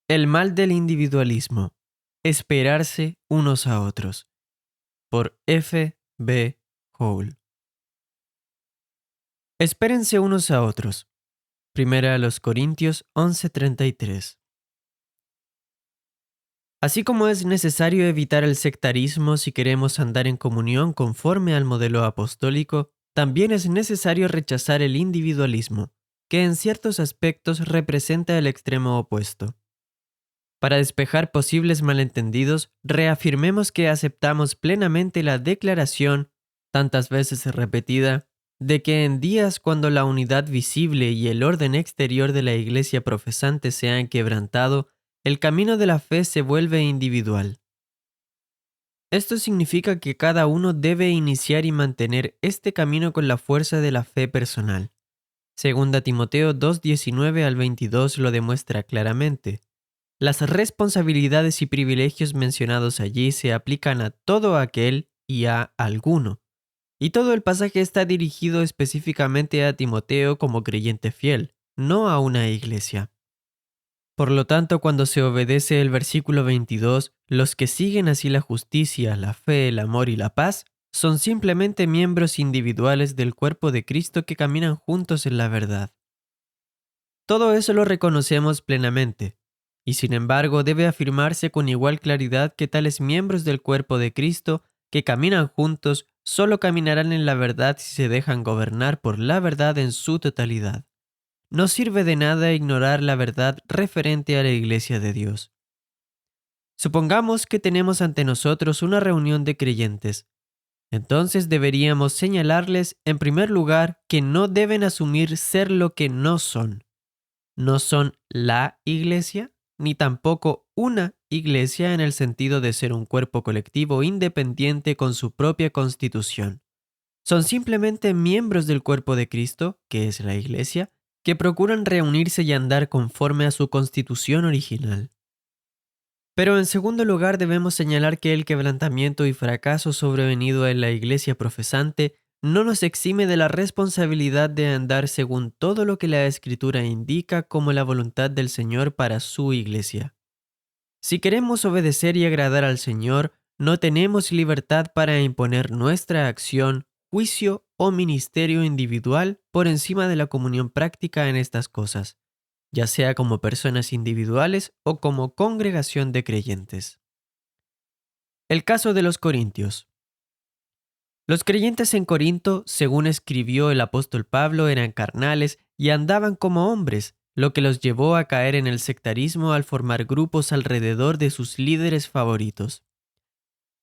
El mal del individualismo. Esperarse unos a otros. Por F. B. Hole. Espérense unos a otros. Primera a los Corintios 11:33. Así como es necesario evitar el sectarismo si queremos andar en comunión conforme al modelo apostólico, también es necesario rechazar el individualismo, que en ciertos aspectos representa el extremo opuesto. Para despejar posibles malentendidos, reafirmemos que aceptamos plenamente la declaración, tantas veces repetida, de que en días cuando la unidad visible y el orden exterior de la Iglesia profesante se han quebrantado, el camino de la fe se vuelve individual. Esto significa que cada uno debe iniciar y mantener este camino con la fuerza de la fe personal. Segunda Timoteo 2:19 al 22 lo demuestra claramente. Las responsabilidades y privilegios mencionados allí se aplican a todo aquel y a alguno. Y todo el pasaje está dirigido específicamente a Timoteo como creyente fiel, no a una iglesia. Por lo tanto, cuando se obedece el versículo 22, los que siguen así la justicia, la fe, el amor y la paz, son simplemente miembros individuales del cuerpo de Cristo que caminan juntos en la verdad. Todo eso lo reconocemos plenamente, y sin embargo debe afirmarse con igual claridad que tales miembros del cuerpo de Cristo que caminan juntos solo caminarán en la verdad si se dejan gobernar por la verdad en su totalidad. No sirve de nada ignorar la verdad referente a la Iglesia de Dios. Supongamos que tenemos ante nosotros una reunión de creyentes. Entonces deberíamos señalarles en primer lugar que no deben asumir ser lo que no son. No son la iglesia, ni tampoco una iglesia en el sentido de ser un cuerpo colectivo independiente con su propia constitución. Son simplemente miembros del cuerpo de Cristo, que es la iglesia, que procuran reunirse y andar conforme a su constitución original. Pero en segundo lugar debemos señalar que el quebrantamiento y fracaso sobrevenido en la iglesia profesante no nos exime de la responsabilidad de andar según todo lo que la Escritura indica como la voluntad del Señor para su iglesia. Si queremos obedecer y agradar al Señor, no tenemos libertad para imponer nuestra acción, juicio o ministerio individual por encima de la comunión práctica en estas cosas, ya sea como personas individuales o como congregación de creyentes. El caso de los Corintios. Los creyentes en Corinto, según escribió el apóstol Pablo, eran carnales y andaban como hombres, lo que los llevó a caer en el sectarismo al formar grupos alrededor de sus líderes favoritos.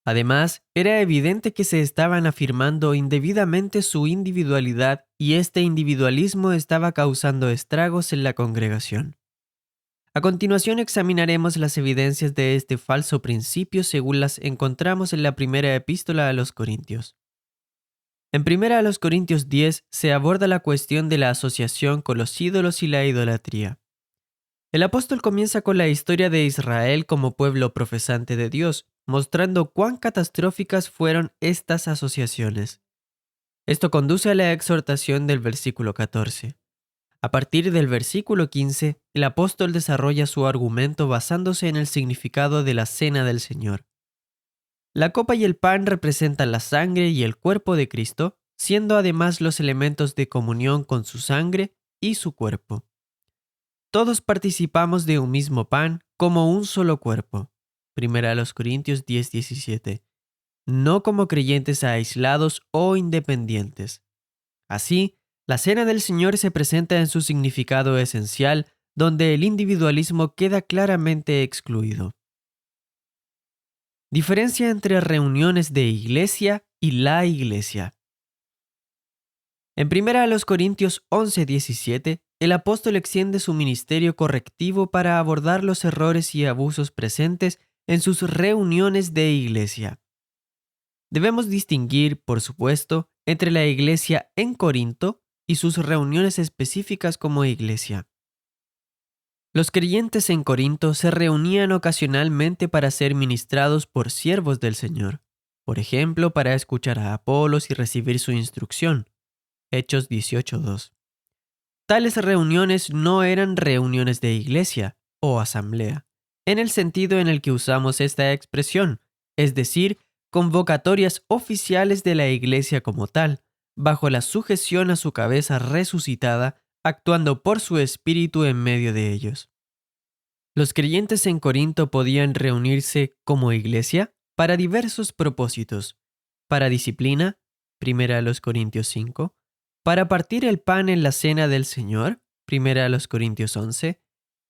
Además, era evidente que se estaban afirmando indebidamente su individualidad y este individualismo estaba causando estragos en la congregación. A continuación examinaremos las evidencias de este falso principio según las encontramos en la primera epístola a los Corintios. En 1 Corintios 10 se aborda la cuestión de la asociación con los ídolos y la idolatría. El apóstol comienza con la historia de Israel como pueblo profesante de Dios, mostrando cuán catastróficas fueron estas asociaciones. Esto conduce a la exhortación del versículo 14. A partir del versículo 15, el apóstol desarrolla su argumento basándose en el significado de la cena del Señor. La copa y el pan representan la sangre y el cuerpo de Cristo, siendo además los elementos de comunión con su sangre y su cuerpo. Todos participamos de un mismo pan como un solo cuerpo. 1 Corintios 10:17. No como creyentes aislados o independientes. Así, la cena del Señor se presenta en su significado esencial, donde el individualismo queda claramente excluido. Diferencia entre reuniones de iglesia y la iglesia. En 1 Corintios 11:17, el apóstol extiende su ministerio correctivo para abordar los errores y abusos presentes en sus reuniones de iglesia. Debemos distinguir, por supuesto, entre la iglesia en Corinto y sus reuniones específicas como iglesia. Los creyentes en Corinto se reunían ocasionalmente para ser ministrados por siervos del Señor, por ejemplo, para escuchar a Apolos y recibir su instrucción. Hechos 18:2. Tales reuniones no eran reuniones de iglesia o asamblea, en el sentido en el que usamos esta expresión, es decir, convocatorias oficiales de la Iglesia como tal, bajo la sujeción a su cabeza resucitada, actuando por su espíritu en medio de ellos. Los creyentes en Corinto podían reunirse como iglesia para diversos propósitos: para disciplina, 1 Corintios 5, para partir el pan en la cena del Señor, 1 Corintios 11,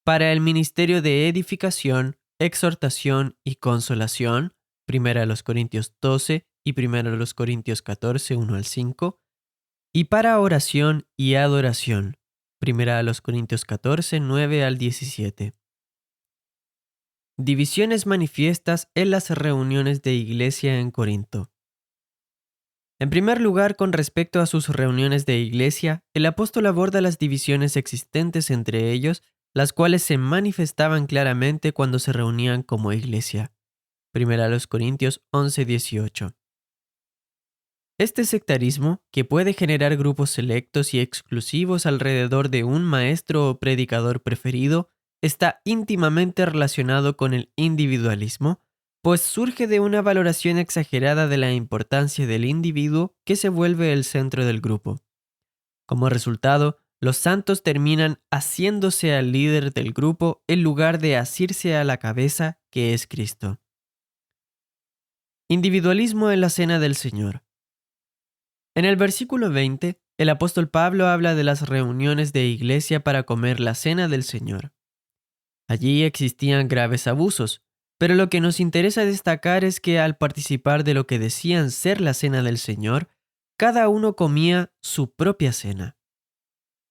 para el ministerio de edificación, exhortación y consolación, 1 Corintios 12 y 1 Corintios 14, 1 al 5, y para oración y adoración, 1 Corintios 14, 9 al 17. Divisiones manifiestas en las reuniones de iglesia en Corinto. En primer lugar, con respecto a sus reuniones de iglesia, el apóstol aborda las divisiones existentes entre ellos, las cuales se manifestaban claramente cuando se reunían como iglesia. 1 Corintios 11:18. Este sectarismo, que puede generar grupos selectos y exclusivos alrededor de un maestro o predicador preferido, está íntimamente relacionado con el individualismo, pues surge de una valoración exagerada de la importancia del individuo que se vuelve el centro del grupo. Como resultado, los santos terminan haciéndose al líder del grupo en lugar de asirse a la cabeza, que es Cristo. Individualismo en la cena del Señor. En el versículo 20, el apóstol Pablo habla de las reuniones de iglesia para comer la cena del Señor. Allí existían graves abusos, pero lo que nos interesa destacar es que al participar de lo que decían ser la cena del Señor, cada uno comía su propia cena.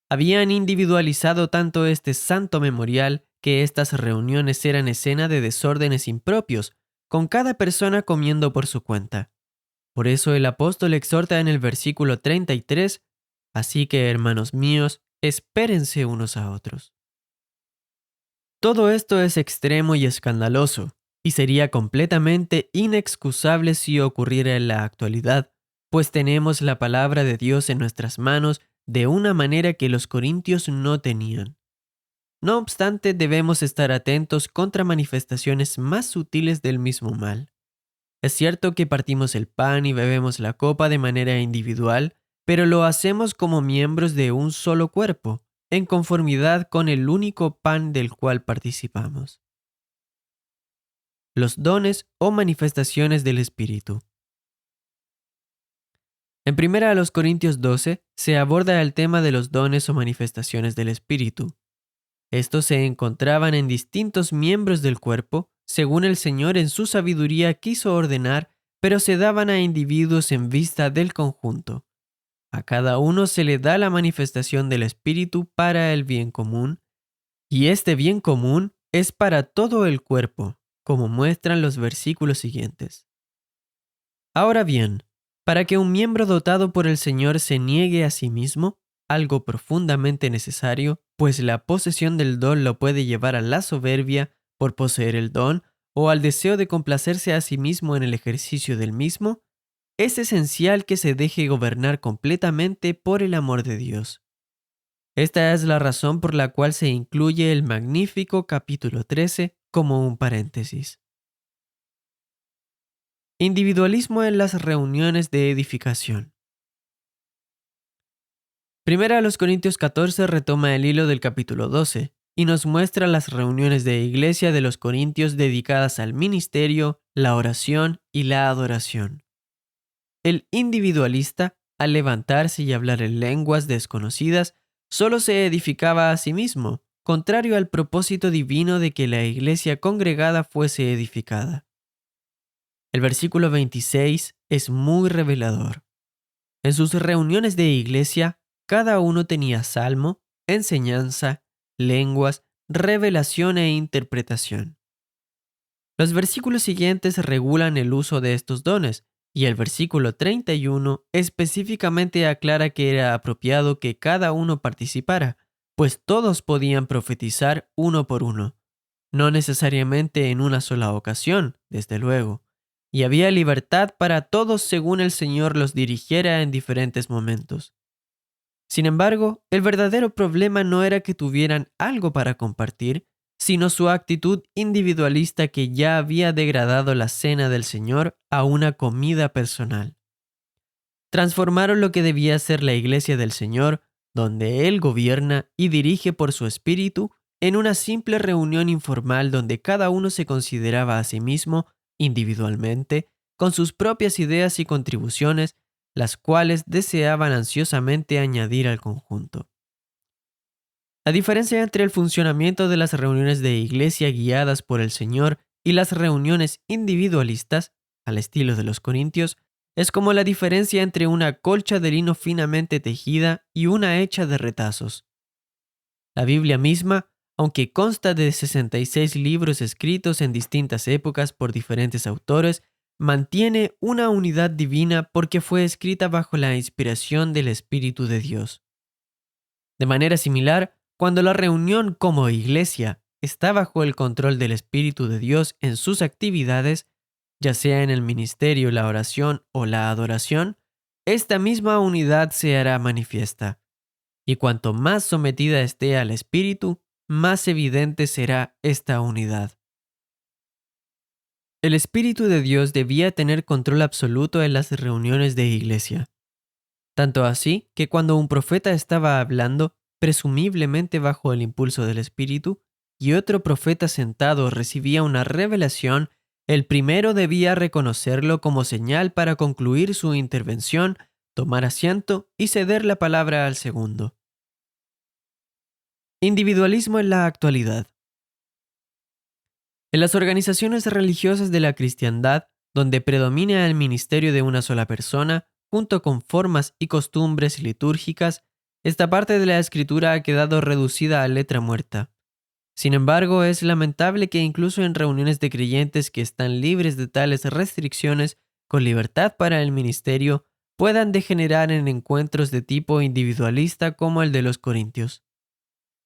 Habían individualizado tanto este santo memorial que estas reuniones eran escena de desórdenes impropios, con cada persona comiendo por su cuenta. Por eso el apóstol exhorta en el versículo 33, así que, hermanos míos, espérense unos a otros. Todo esto es extremo y escandaloso, y sería completamente inexcusable si ocurriera en la actualidad, pues tenemos la palabra de Dios en nuestras manos de una manera que los corintios no tenían. No obstante, debemos estar atentos contra manifestaciones más sutiles del mismo mal. Es cierto que partimos el pan y bebemos la copa de manera individual, pero lo hacemos como miembros de un solo cuerpo, en conformidad con el único pan del cual participamos. Los dones o manifestaciones del Espíritu. En 1 Corintios 12 se aborda el tema de los dones o manifestaciones del Espíritu. Estos se encontraban en distintos miembros del cuerpo, según el Señor en su sabiduría quiso ordenar, pero se daban a individuos en vista del conjunto. A cada uno se le da la manifestación del Espíritu para el bien común, y este bien común es para todo el cuerpo, como muestran los versículos siguientes. Ahora bien, para que un miembro dotado por el Señor se niegue a sí mismo, algo profundamente necesario, pues la posesión del don lo puede llevar a la soberbia por poseer el don o al deseo de complacerse a sí mismo en el ejercicio del mismo, es esencial que se deje gobernar completamente por el amor de Dios. Esta es la razón por la cual se incluye el magnífico capítulo 13 como un paréntesis. Individualismo en las reuniones de edificación. 1 Corintios 14 retoma el hilo del capítulo 12 y nos muestra las reuniones de iglesia de los corintios dedicadas al ministerio, la oración y la adoración. El individualista, al levantarse y hablar en lenguas desconocidas, solo se edificaba a sí mismo, contrario al propósito divino de que la iglesia congregada fuese edificada. El versículo 26 es muy revelador. En sus reuniones de iglesia, cada uno tenía salmo, enseñanza, lenguas, revelación e interpretación. Los versículos siguientes regulan el uso de estos dones, y el versículo 31 específicamente aclara que era apropiado que cada uno participara, pues todos podían profetizar uno por uno, no necesariamente en una sola ocasión, desde luego, y había libertad para todos según el Señor los dirigiera en diferentes momentos. Sin embargo, el verdadero problema no era que tuvieran algo para compartir, sino su actitud individualista que ya había degradado la cena del Señor a una comida personal. Transformaron lo que debía ser la iglesia del Señor, donde Él gobierna y dirige por su espíritu, en una simple reunión informal donde cada uno se consideraba a sí mismo, individualmente, con sus propias ideas y contribuciones, las cuales deseaban ansiosamente añadir al conjunto. La diferencia entre el funcionamiento de las reuniones de iglesia guiadas por el Señor y las reuniones individualistas, al estilo de los Corintios, es como la diferencia entre una colcha de lino finamente tejida y una hecha de retazos. La Biblia misma, aunque consta de 66 libros escritos en distintas épocas por diferentes autores, mantiene una unidad divina porque fue escrita bajo la inspiración del Espíritu de Dios. De manera similar, cuando la reunión como iglesia está bajo el control del Espíritu de Dios en sus actividades, ya sea en el ministerio, la oración o la adoración, esta misma unidad se hará manifiesta. Y cuanto más sometida esté al Espíritu, más evidente será esta unidad. El Espíritu de Dios debía tener control absoluto en las reuniones de iglesia. Tanto así que cuando un profeta estaba hablando, presumiblemente bajo el impulso del Espíritu, y otro profeta sentado recibía una revelación, el primero debía reconocerlo como señal para concluir su intervención, tomar asiento y ceder la palabra al segundo. Individualismo en la actualidad. En las organizaciones religiosas de la cristiandad, donde predomina el ministerio de una sola persona, junto con formas y costumbres litúrgicas, esta parte de la escritura ha quedado reducida a letra muerta. Sin embargo, es lamentable que incluso en reuniones de creyentes que están libres de tales restricciones, con libertad para el ministerio, puedan degenerar en encuentros de tipo individualista como el de los Corintios.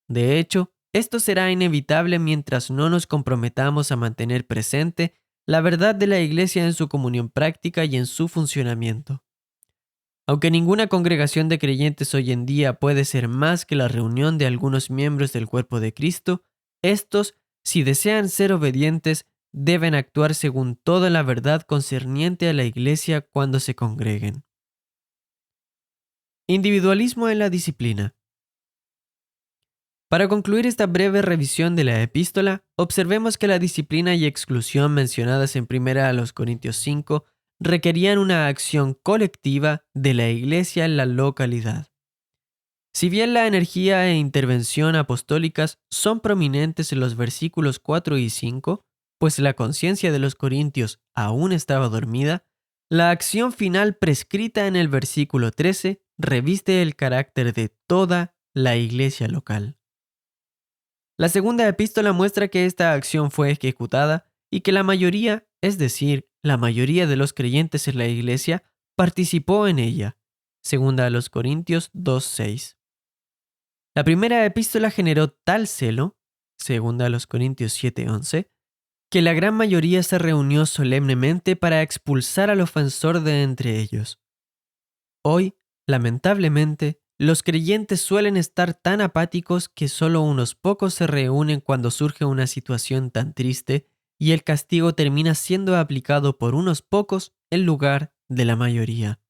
De hecho, esto será inevitable mientras no nos comprometamos a mantener presente la verdad de la Iglesia en su comunión práctica y en su funcionamiento. Aunque ninguna congregación de creyentes hoy en día puede ser más que la reunión de algunos miembros del cuerpo de Cristo, estos, si desean ser obedientes, deben actuar según toda la verdad concerniente a la Iglesia cuando se congreguen. Individualismo en la disciplina. Para concluir esta breve revisión de la epístola, observemos que la disciplina y exclusión mencionadas en 1 Corintios 5 requerían una acción colectiva de la Iglesia en la localidad. Si bien la energía e intervención apostólicas son prominentes en los versículos 4 y 5, pues la conciencia de los corintios aún estaba dormida, la acción final prescrita en el versículo 13 reviste el carácter de toda la iglesia local. La segunda epístola muestra que esta acción fue ejecutada y que la mayoría, es decir, la mayoría de los creyentes en la iglesia, participó en ella. Segunda a los Corintios 2:6. La primera epístola generó tal celo, segunda a los Corintios 7:11, que la gran mayoría se reunió solemnemente para expulsar al ofensor de entre ellos. Hoy, lamentablemente, los creyentes suelen estar tan apáticos que solo unos pocos se reúnen cuando surge una situación tan triste y el castigo termina siendo aplicado por unos pocos en lugar de la mayoría.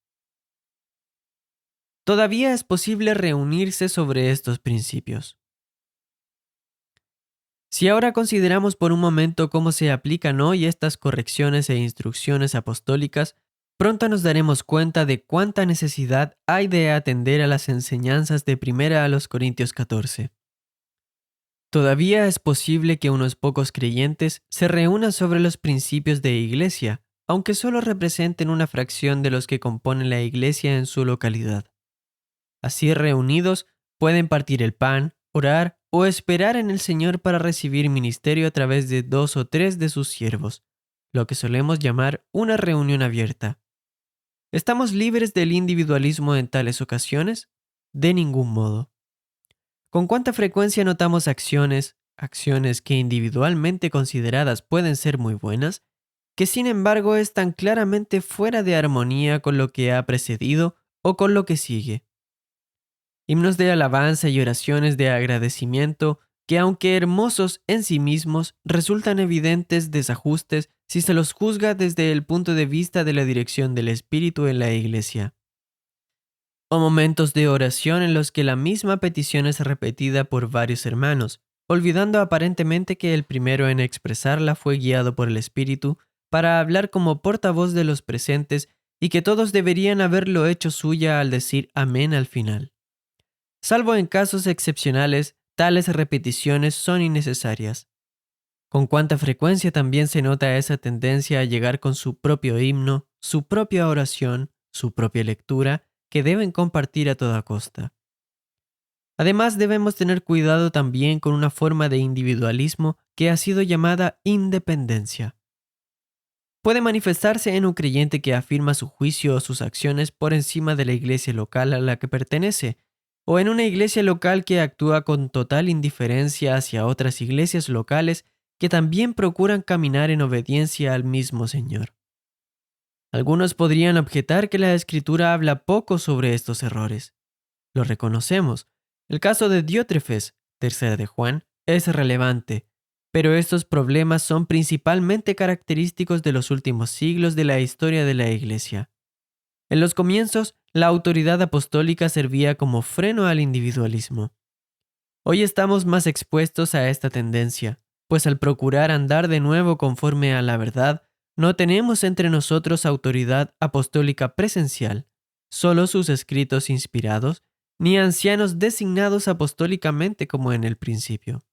Todavía es posible reunirse sobre estos principios. Si ahora consideramos por un momento cómo se aplican hoy estas correcciones e instrucciones apostólicas, pronto nos daremos cuenta de cuánta necesidad hay de atender a las enseñanzas de 1 Corintios 14. Todavía es posible que unos pocos creyentes se reúnan sobre los principios de iglesia, aunque solo representen una fracción de los que componen la iglesia en su localidad. Así reunidos, pueden partir el pan, orar o esperar en el Señor para recibir ministerio a través de 2 o 3 de sus siervos, lo que solemos llamar una reunión abierta. ¿Estamos libres del individualismo en tales ocasiones? De ningún modo. ¿Con cuánta frecuencia notamos acciones que individualmente consideradas pueden ser muy buenas, que sin embargo están claramente fuera de armonía con lo que ha precedido o con lo que sigue? Himnos de alabanza y oraciones de agradecimiento que aunque hermosos en sí mismos, resultan evidentes desajustes si se los juzga desde el punto de vista de la dirección del Espíritu en la Iglesia. O momentos de oración en los que la misma petición es repetida por varios hermanos, olvidando aparentemente que el primero en expresarla fue guiado por el Espíritu para hablar como portavoz de los presentes y que todos deberían haberlo hecho suya al decir amén al final. Salvo en casos excepcionales, tales repeticiones son innecesarias. Con cuánta frecuencia también se nota esa tendencia a llegar con su propio himno, su propia oración, su propia lectura, que deben compartir a toda costa. Además, debemos tener cuidado también con una forma de individualismo que ha sido llamada independencia. Puede manifestarse en un creyente que afirma su juicio o sus acciones por encima de la iglesia local a la que pertenece, o en una iglesia local que actúa con total indiferencia hacia otras iglesias locales que también procuran caminar en obediencia al mismo Señor. Algunos podrían objetar que la Escritura habla poco sobre estos errores. Lo reconocemos. El caso de Diótrefes, tercera de Juan, es relevante, pero estos problemas son principalmente característicos de los últimos siglos de la historia de la Iglesia. En los comienzos, la autoridad apostólica servía como freno al individualismo. Hoy estamos más expuestos a esta tendencia, pues al procurar andar de nuevo conforme a la verdad, no tenemos entre nosotros autoridad apostólica presencial, solo sus escritos inspirados, ni ancianos designados apostólicamente como en el principio.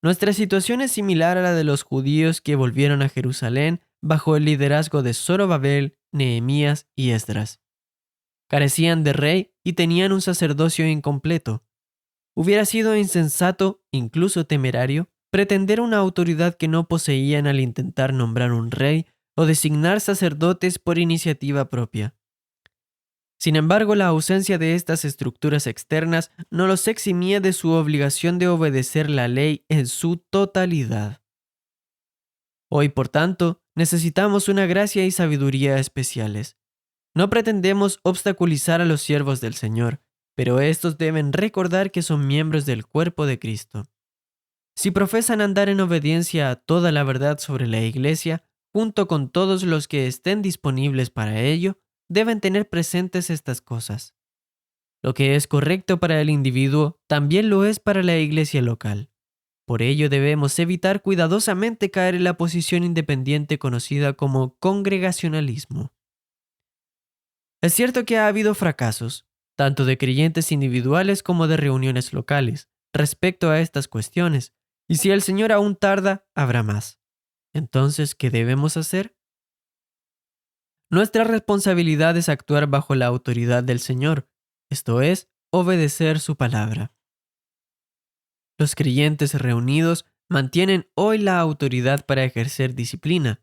Nuestra situación es similar a la de los judíos que volvieron a Jerusalén bajo el liderazgo de Zorobabel, Nehemías y Esdras. Carecían de rey y tenían un sacerdocio incompleto. Hubiera sido insensato, incluso temerario, pretender una autoridad que no poseían al intentar nombrar un rey o designar sacerdotes por iniciativa propia. Sin embargo, la ausencia de estas estructuras externas no los eximía de su obligación de obedecer la ley en su totalidad. Hoy, por tanto, necesitamos una gracia y sabiduría especiales. No pretendemos obstaculizar a los siervos del Señor, pero estos deben recordar que son miembros del cuerpo de Cristo. Si profesan andar en obediencia a toda la verdad sobre la Iglesia, junto con todos los que estén disponibles para ello, deben tener presentes estas cosas. Lo que es correcto para el individuo también lo es para la iglesia local. Por ello debemos evitar cuidadosamente caer en la posición independiente conocida como congregacionalismo. Es cierto que ha habido fracasos, tanto de creyentes individuales como de reuniones locales, respecto a estas cuestiones, y si el Señor aún tarda, habrá más. Entonces, ¿qué debemos hacer? Nuestra responsabilidad es actuar bajo la autoridad del Señor, esto es, obedecer su palabra. Los creyentes reunidos mantienen hoy la autoridad para ejercer disciplina,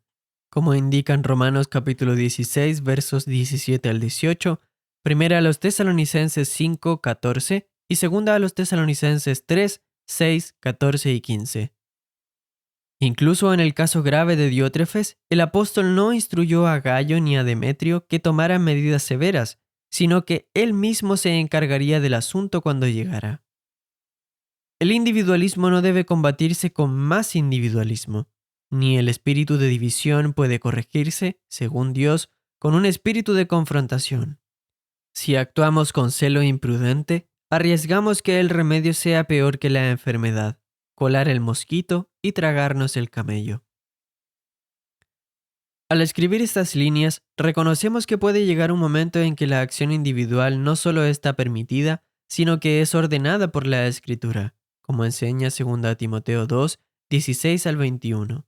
como indican Romanos capítulo 16, versos 17 al 18, primera a los Tesalonicenses 5, 14 y segunda a los Tesalonicenses 3, 6, 14 y 15. Incluso en el caso grave de Diótrefes, el apóstol no instruyó a Gayo ni a Demetrio que tomaran medidas severas, sino que él mismo se encargaría del asunto cuando llegara. El individualismo no debe combatirse con más individualismo, ni el espíritu de división puede corregirse, según Dios, con un espíritu de confrontación. Si actuamos con celo imprudente, arriesgamos que el remedio sea peor que la enfermedad, colar el mosquito y tragarnos el camello. Al escribir estas líneas, reconocemos que puede llegar un momento en que la acción individual no solo está permitida, sino que es ordenada por la Escritura, como enseña 2 Timoteo 2, 16 al 21.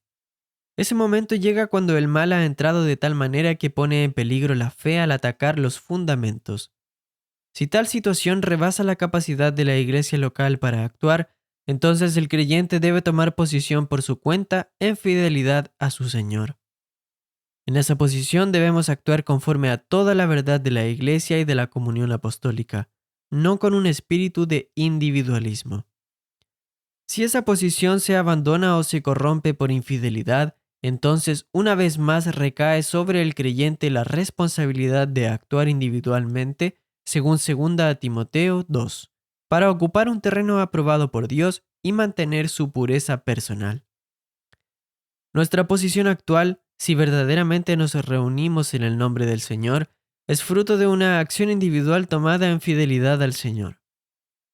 Ese momento llega cuando el mal ha entrado de tal manera que pone en peligro la fe al atacar los fundamentos. Si tal situación rebasa la capacidad de la iglesia local para actuar, entonces el creyente debe tomar posición por su cuenta en fidelidad a su Señor. En esa posición debemos actuar conforme a toda la verdad de la iglesia y de la comunión apostólica, no con un espíritu de individualismo. Si esa posición se abandona o se corrompe por infidelidad, entonces una vez más recae sobre el creyente la responsabilidad de actuar individualmente, según 2 Timoteo 2, para ocupar un terreno aprobado por Dios y mantener su pureza personal. Nuestra posición actual, si verdaderamente nos reunimos en el nombre del Señor, es fruto de una acción individual tomada en fidelidad al Señor.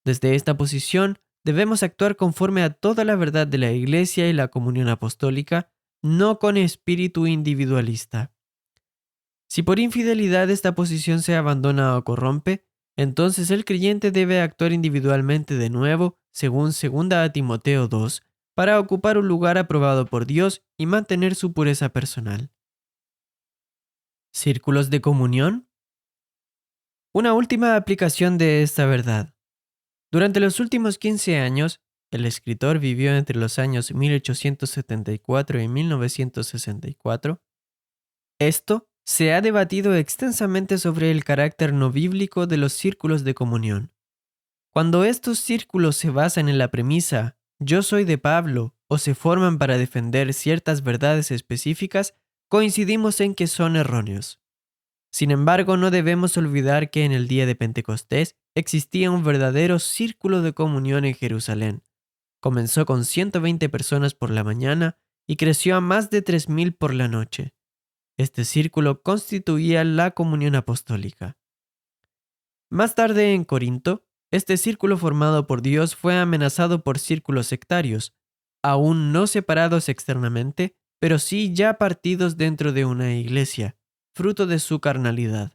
Desde esta posición, debemos actuar conforme a toda la verdad de la Iglesia y la comunión apostólica, no con espíritu individualista. Si por infidelidad esta posición se abandona o corrompe, entonces el creyente debe actuar individualmente de nuevo, según 2 Timoteo 2, para ocupar un lugar aprobado por Dios y mantener su pureza personal. ¿Círculos de comunión? Una última aplicación de esta verdad. Durante los últimos 15 años, el escritor vivió entre los años 1874 y 1964. Esto se ha debatido extensamente sobre el carácter no bíblico de los círculos de comunión. Cuando estos círculos se basan en la premisa «yo soy de Pablo» o se forman para defender ciertas verdades específicas, coincidimos en que son erróneos. Sin embargo, no debemos olvidar que en el día de Pentecostés existía un verdadero círculo de comunión en Jerusalén. Comenzó con 120 personas por la mañana y creció a más de 3.000 por la noche. Este círculo constituía la comunión apostólica. Más tarde en Corinto, este círculo formado por Dios fue amenazado por círculos sectarios, aún no separados externamente, pero sí ya partidos dentro de una iglesia, fruto de su carnalidad.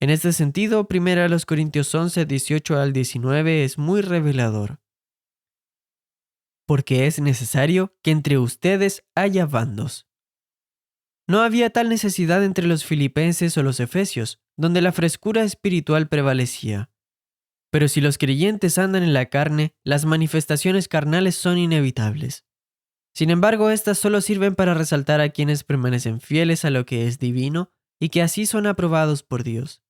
En este sentido, 1 Corintios 11, 18 al 19 es muy revelador. Porque es necesario que entre ustedes haya bandos. No había tal necesidad entre los filipenses o los efesios, donde la frescura espiritual prevalecía. Pero si los creyentes andan en la carne, las manifestaciones carnales son inevitables. Sin embargo, estas solo sirven para resaltar a quienes permanecen fieles a lo que es divino y que así son aprobados por Dios.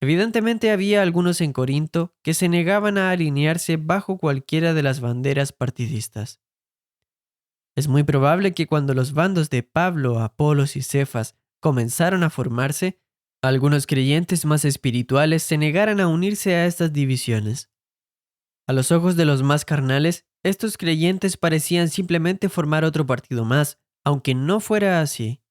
Evidentemente había algunos en Corinto que se negaban a alinearse bajo cualquiera de las banderas partidistas. Es muy probable que cuando los bandos de Pablo, Apolos y Cefas comenzaron a formarse, algunos creyentes más espirituales se negaran a unirse a estas divisiones. A los ojos de los más carnales, estos creyentes parecían simplemente formar otro partido más, aunque no fuera así.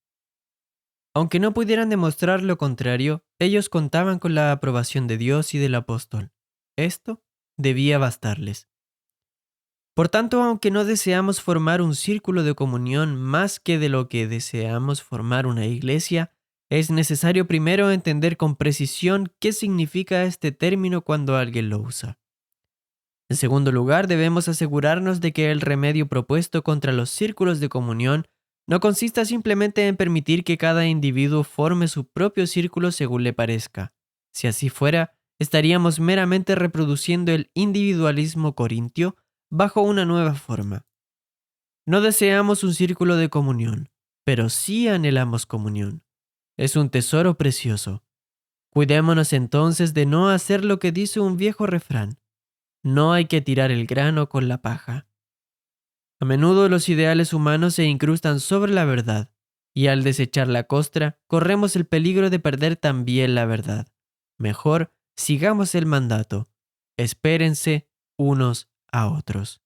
Aunque no pudieran demostrar lo contrario, ellos contaban con la aprobación de Dios y del apóstol. Esto debía bastarles. Por tanto, aunque no deseamos formar un círculo de comunión más que de lo que deseamos formar una iglesia, es necesario primero entender con precisión qué significa este término cuando alguien lo usa. En segundo lugar, debemos asegurarnos de que el remedio propuesto contra los círculos de comunión no consista simplemente en permitir que cada individuo forme su propio círculo según le parezca. Si así fuera, estaríamos meramente reproduciendo el individualismo corintio bajo una nueva forma. No deseamos un círculo de comunión, pero sí anhelamos comunión. Es un tesoro precioso. Cuidémonos entonces de no hacer lo que dice un viejo refrán: no hay que tirar el grano con la paja. A menudo los ideales humanos se incrustan sobre la verdad, y al desechar la costra, corremos el peligro de perder también la verdad. Mejor, sigamos el mandato: espérense unos a otros.